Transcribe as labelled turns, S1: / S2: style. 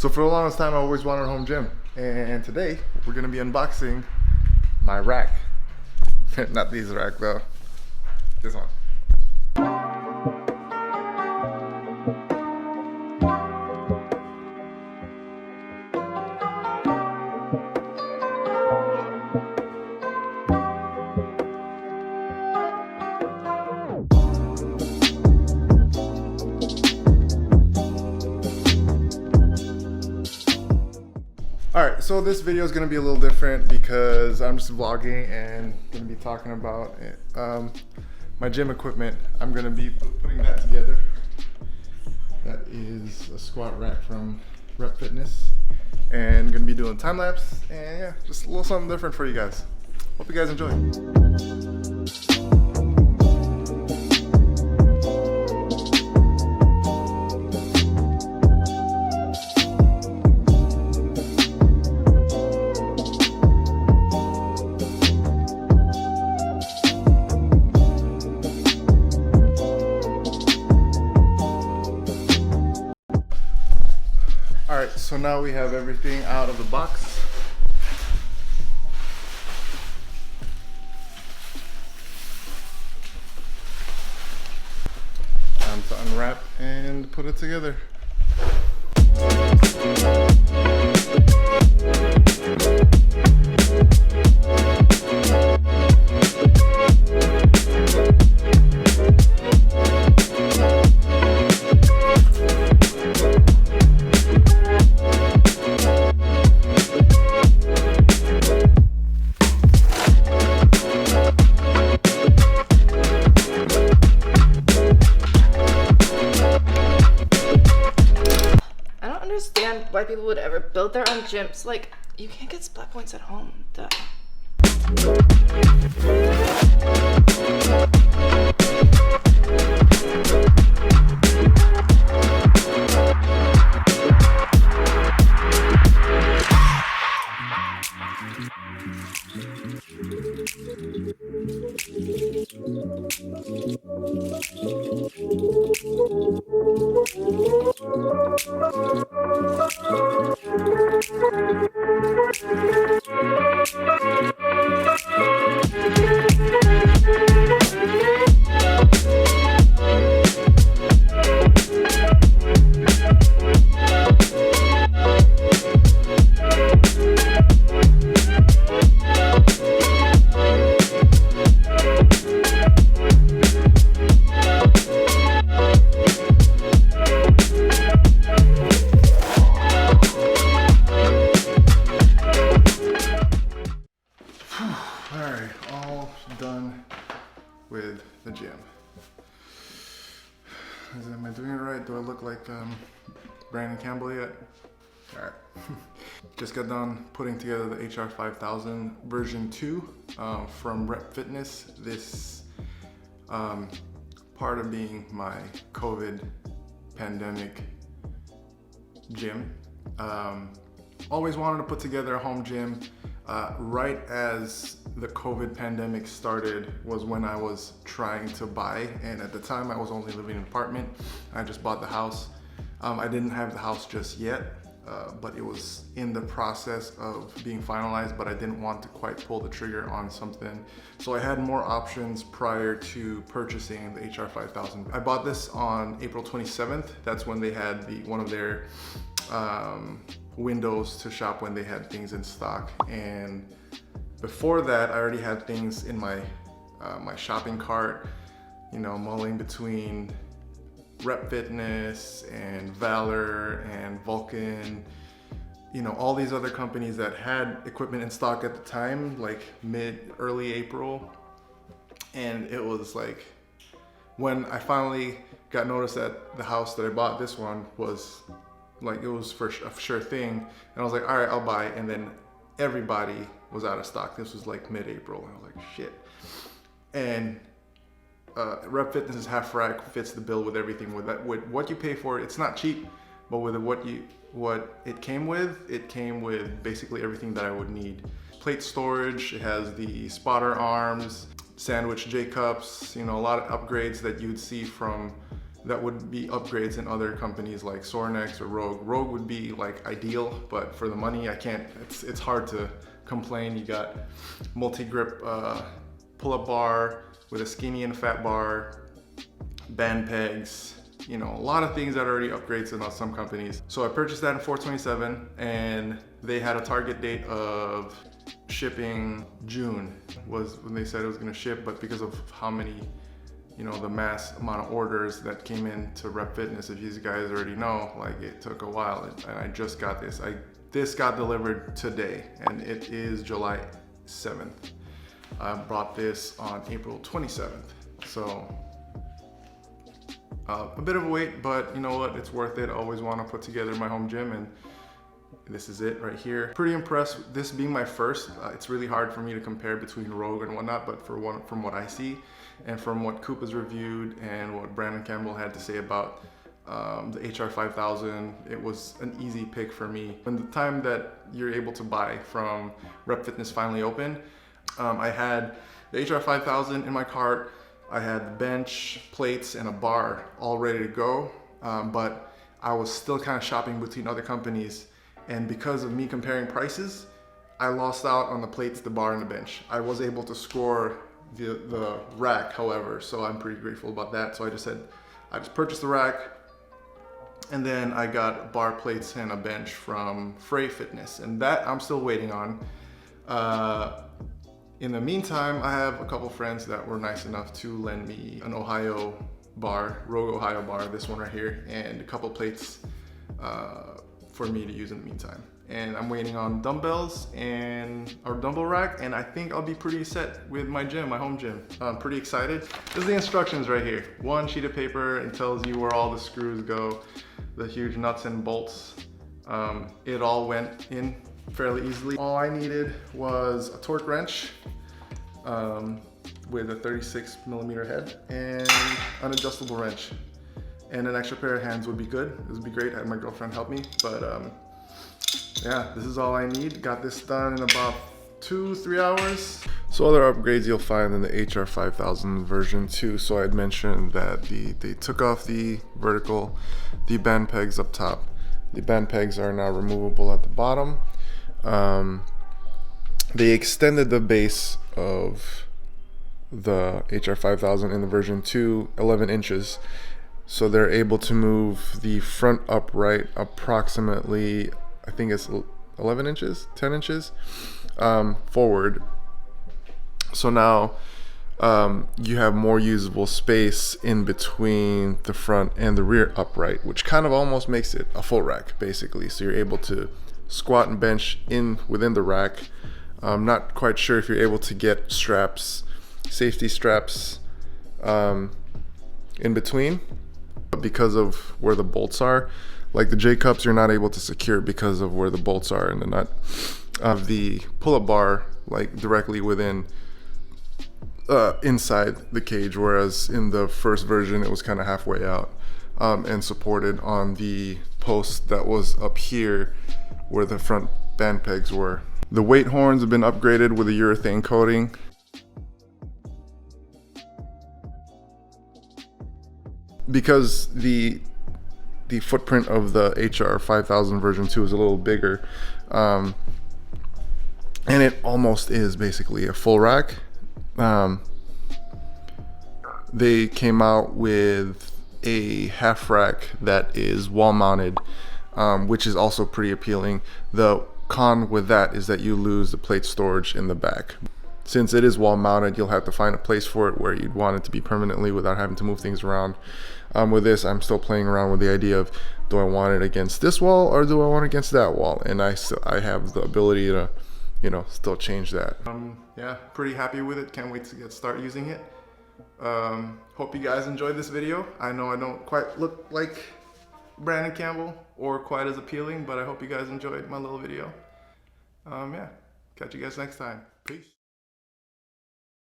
S1: So for the longest time, I always wanted a home gym. And today, we're gonna be unboxing my rack. Not these rack though, this one. Alright, so this video is going to be a little different because I'm just vlogging and going to be talking about my gym equipment. I'm going to be putting that together. That is a squat rack from Rep Fitness, and going to be doing time lapse, and yeah, just a little something different for you guys. Hope you guys enjoy. Alright, so now we have everything out of the box. Time to unwrap and put it together.
S2: Why people would ever build their own gyms. Like, you can't get splat points at home. Duh. Alright, all done with the gym. Am I doing it right? Do I look like Brandon Campbell yet? Alright. Just got done putting together the HR5000 version 2 from Rep Fitness. This part of being my COVID pandemic gym. Always wanted to put together a home gym. Right as the COVID pandemic started was when I was trying to buy, and at the time I was only living in an apartment. I just bought the house. I didn't have the house just yet, but it was in the process of being finalized, but I didn't want to quite pull the trigger on something. So I had more options prior to purchasing the HR5000. I bought this on April 27th. That's when they had one of their windows to shop when they had things in stock, and before that I already had things in my my shopping cart, you know, mulling between Rep Fitness and Valor and Vulcan, you know, all these other companies that had equipment in stock at the time, like early April. And it was like when I finally got notice that the house that I bought, this one, was like, it was for a sure thing, and I was like, all right, I'll buy. And then everybody was out of stock. This was like mid-April, and I was like, shit. And Rep Fitness's half rack fits the bill with everything. With what you pay for, it's not cheap, but with what it came with basically everything that I would need. Plate storage, it has the spotter arms, sandwich J-cups, you know, a lot of upgrades that you'd see from that would be upgrades in other companies like Sornex or Rogue. Rogue would be like ideal, but for the money, I can't, it's hard to complain. You got multi-grip pull-up bar with a skinny and fat bar, band pegs, you know, a lot of things that are already upgrades in some companies. So I purchased that in 427 and they had a target date of shipping June was when they said it was gonna ship, but because of how many, you know, the mass amount of orders that came in to Rep Fitness, if you guys already know, like it took a while and I just got this. This got delivered today and it is July 7th. I bought this on April 27th. So a bit of a wait, but you know what, it's worth it. I always want to put together my home gym and this is it right here. Pretty impressed. This being my first, it's really hard for me to compare between Rogue and whatnot, but from what I see and from what Coop has reviewed and what Brandon Campbell had to say about the HR5000, it was an easy pick for me. When the time that you're able to buy from Rep Fitness finally opened, I had the HR5000 in my cart. I had the bench, plates, and a bar all ready to go, but I was still kind of shopping between other companies. And because of me comparing prices, I lost out on the plates, the bar, and the bench. I was able to score the rack, however, so I'm pretty grateful about that. So I just purchased the rack, and then I got bar, plates, and a bench from Rep Fitness, and that I'm still waiting on. In the meantime, I have a couple friends that were nice enough to lend me an Ohio bar, Rogue Ohio bar, this one right here, and a couple plates for me to use in the meantime. And I'm waiting on dumbbells and our dumbbell rack, and I think I'll be pretty set with my gym, my home gym. I'm pretty excited. This is the instructions right here. One sheet of paper, and tells you where all the screws go, the huge nuts and bolts. It all went in fairly easily. All I needed was a torque wrench with a 36mm head and an adjustable wrench. And an extra pair of hands would be good. This would be great. I had my girlfriend help me, but yeah, this is all I need. Got this done in about 2-3 hours. So other upgrades you'll find in the HR5000 version 2. So I'd mentioned that they took off the band pegs up top. The band pegs are now removable at the bottom. They extended the base of the HR5000 in the version 2 11 inches. So they're able to move the front upright approximately, I think it's 11 inches, 10 inches forward. So now you have more usable space in between the front and the rear upright, which kind of almost makes it a full rack basically. So you're able to squat and bench within the rack. I'm not quite sure if you're able to get straps, safety straps in between, because of where the bolts are. Like the J-cups, you're not able to secure because of where the bolts are in the nut of the pull-up bar, like directly within inside the cage, whereas in the first version it was kind of halfway out and supported on the post that was up here where the front band pegs were. The weight horns have been upgraded with a urethane coating. Because the footprint of the HR5000 version 2 is a little bigger, and it almost is basically a full rack. They came out with a half rack that is wall mounted, which is also pretty appealing. The con with that is that you lose the plate storage in the back. Since it is wall mounted, you'll have to find a place for it where you'd want it to be permanently without having to move things around. With this, I'm still playing around with the idea of, do I want it against this wall or do I want it against that wall? And I have the ability to, you know, still change that. Yeah, pretty happy with it. Can't wait to start using it. Hope you guys enjoyed this video. I know I don't quite look like Brandon Campbell or quite as appealing, but I hope you guys enjoyed my little video. Yeah, catch you guys next time. Peace.